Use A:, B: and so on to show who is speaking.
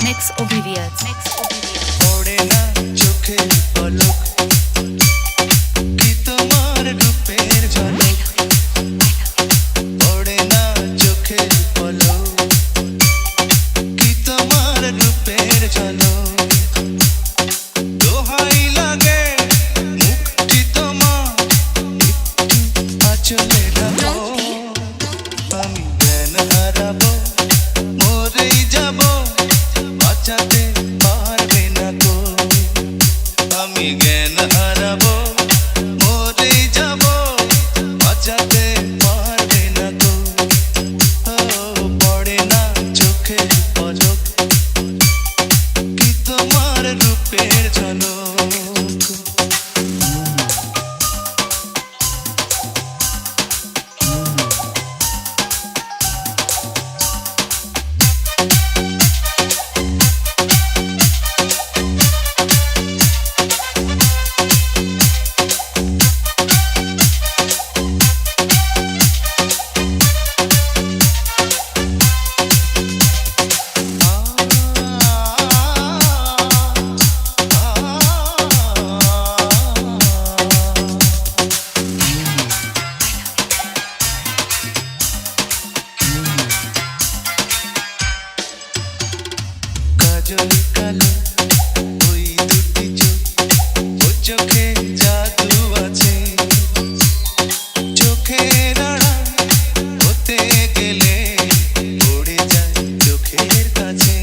A: Mix Oblivious.
B: পড়ে না চোখে পলক কি তোমার রূপের ঝলক পড়ে না চোখে পলক কি তোমার রূপের ঝলক দোহাই লাগে মুখটি তোমার আঁচলে রাখো আমি জ্ঞান হারাবো মরেই যাবো বাঁচাতে পারবে না গো আমি জ্ঞান হারাবো মরেই যাবো বাঁচাতে পারবে না গো পড়ে না চোখে পলক কি তোমার রূপের ঝলক কাজল কালো ওই দুটি চোখ ও চোখে জাদু আছে চোখের আড়াল হতে গেলে পড়ে যায় চোখের কাছে